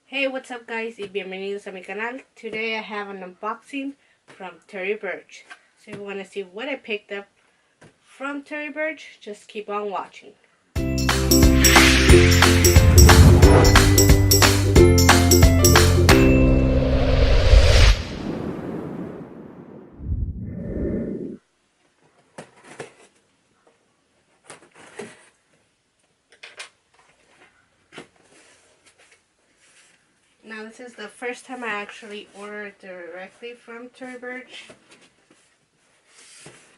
Hey, what's up guys, y bienvenidos a mi canal. Today I have an unboxing from Tory Burch. So if you want to see what I picked up from Tory Burch, just keep on watching. Now this is the first time I actually ordered directly from Tory Burch.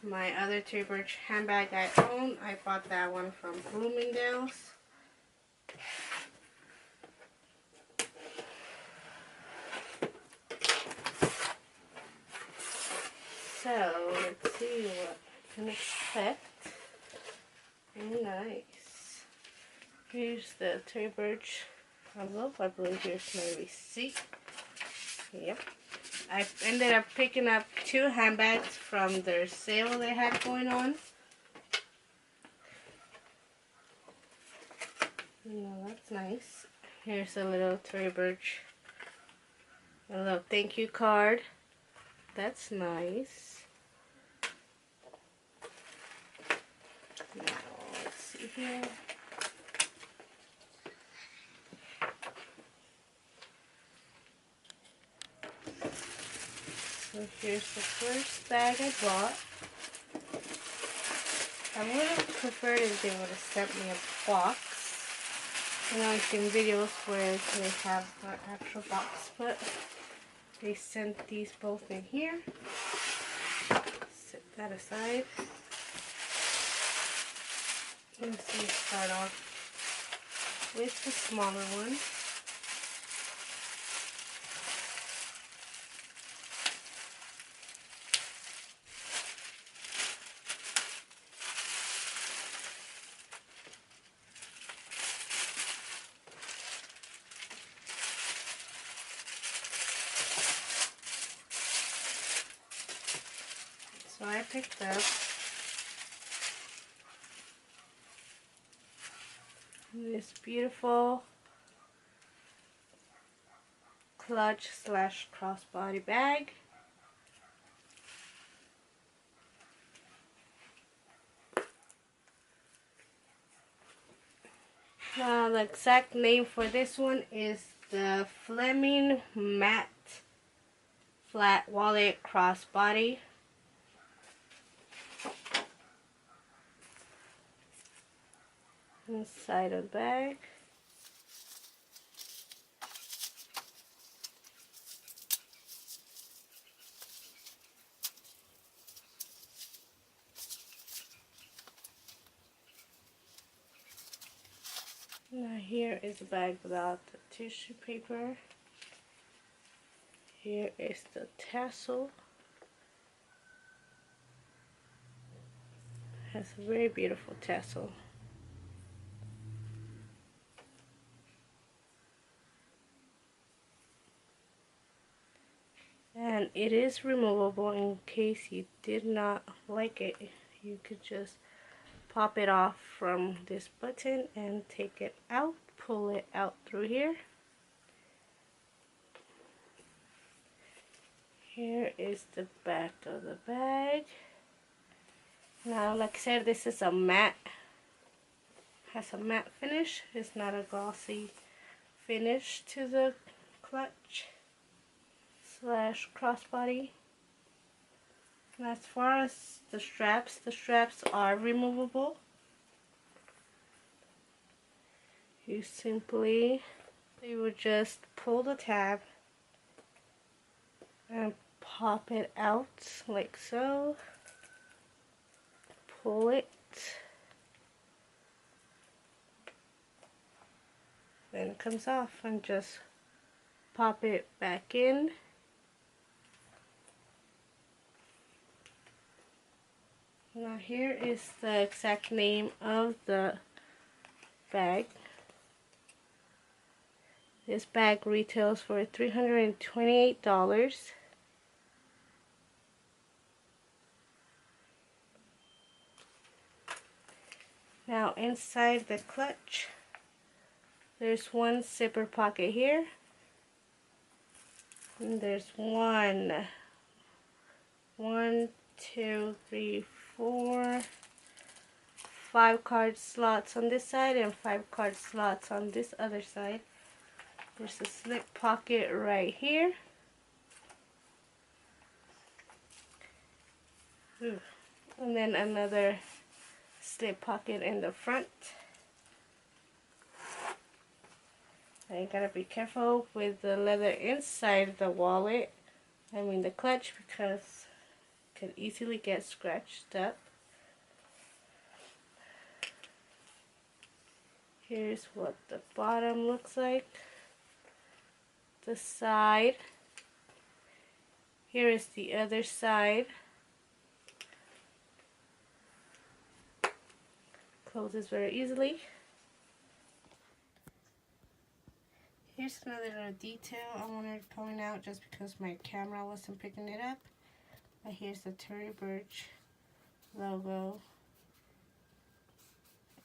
My other Tory Burch handbag I own, I bought that one from Bloomingdale's. So let's see what I can expect. Very nice. Here's the Tory Burch envelope. I believe here's my receipt. Yep. I ended up picking up 2 handbags from their sale they had going on. That's nice. Here's a little Tory Burch, a little thank you card. That's nice. Now, let's see here. So here's the first bag I bought. I would have preferred if they would have sent me a box. You know, I've seen videos where they have an actual box, but they sent these both in here. Set that aside. Let's see, start off with the smaller one. So I picked up this beautiful clutch / crossbody bag. The exact name for this one is the Fleming Matte Flat Wallet Crossbody. Inside of the bag. Now here is the bag without the tissue paper. Here is the tassel. It has a very beautiful tassel. And it is removable in case you did not like it. You could just pop it off from this button and take it out, pull it out through here. Here is the back of the bag. Now, like I said, this is a matte, has a matte finish. It's not a glossy finish to the clutch / crossbody. And as far as the straps are removable. You would just pull the tab and pop it out like so. Pull it. Then it comes off and just pop it back in. Now here is the exact name of the bag. This bag retails for $328. Now inside the clutch, there's one zipper pocket here And there's 5 card slots on this side and 5 card slots on this other side. There's a slip pocket right here. And then another slip pocket in the front. I gotta be careful with the leather inside the wallet, the clutch, because it could easily get scratched up. Here's what the bottom looks like. The side. Here is the other side. Closes very easily. Here's another little detail I wanted to point out just because my camera wasn't picking it up. But here's the Tory Burch logo.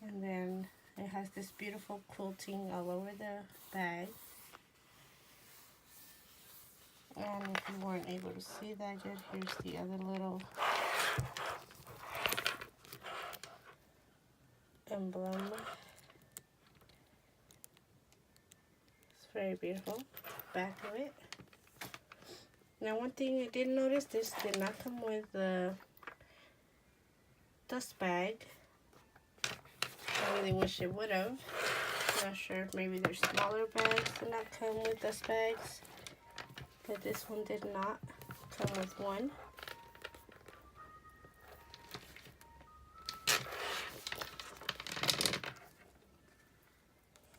And then it has this beautiful quilting all over the bag. And if you weren't able to see that yet, here's the other little emblem. It's very beautiful. Back of it. Now, one thing I did notice, this did not come with the dust bag. I really wish it would have. Not sure if maybe there's smaller bags that not come with dust bags, but this one did not come with one.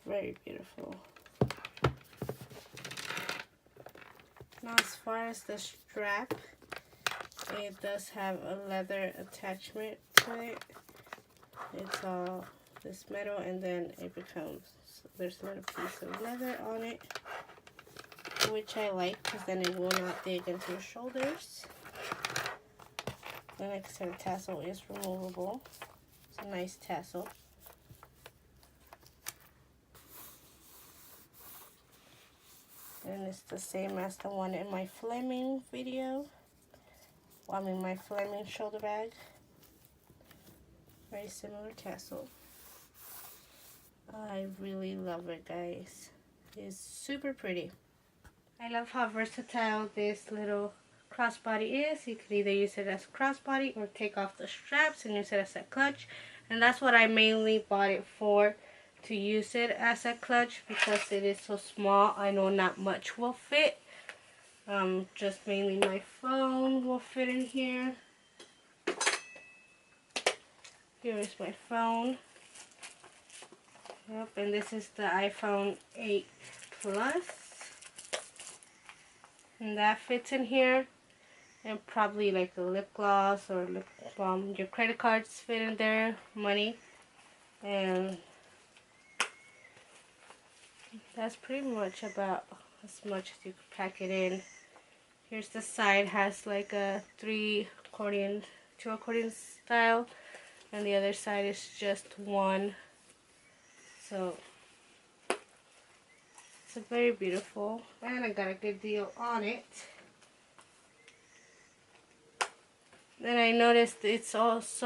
Very beautiful. Now, as far as the strap, it does have a leather attachment to it. It's all this metal, and then it becomes, there's a little piece of leather on it, which I like because then it will not dig into your shoulders. The next set of tassel is removable. It's a nice tassel. And it's the same as the one in my Fleming video. My Fleming shoulder bag. Very similar tassel. I really love it, guys. It's super pretty. I love how versatile this little crossbody is. You can either use it as a crossbody or take off the straps and use it as a clutch. And that's what I mainly bought it for, to use it as a clutch, because it is so small. I know not much will fit. Just mainly my phone will fit in here. Here is my phone. Yep, and this is the iPhone 8 Plus. And that fits in here. And probably like a lip gloss or lip balm. Your credit cards fit in there, money. And that's pretty much about as much as you can pack it in. Here's the side, has like a 2 accordion style, and the other side is just one. So it's a very beautiful, and I got a good deal on it. Then I noticed it was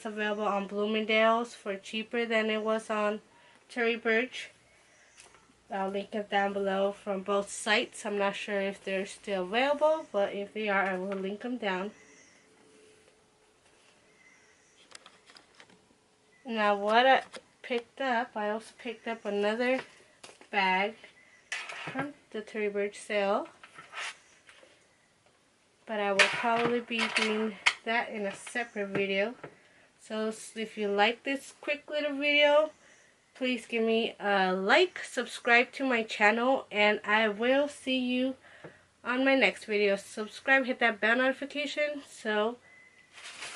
available on Bloomingdale's for cheaper than it was on Tory Burch. I'll link it down below from both sites. I'm not sure if they're still available, but if they are, I will link them down. Now, what I picked up, I also picked up another bag from the Tory Burch sale. But I will probably be doing that in a separate video. So if you like this quick little video, please give me a like, subscribe to my channel, and I will see you on my next video. Subscribe, hit that bell notification so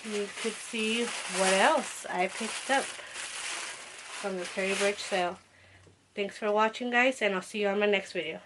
you could see what else I picked up from the Tory Burch sale. Thanks for watching, guys, and I'll see you on my next video.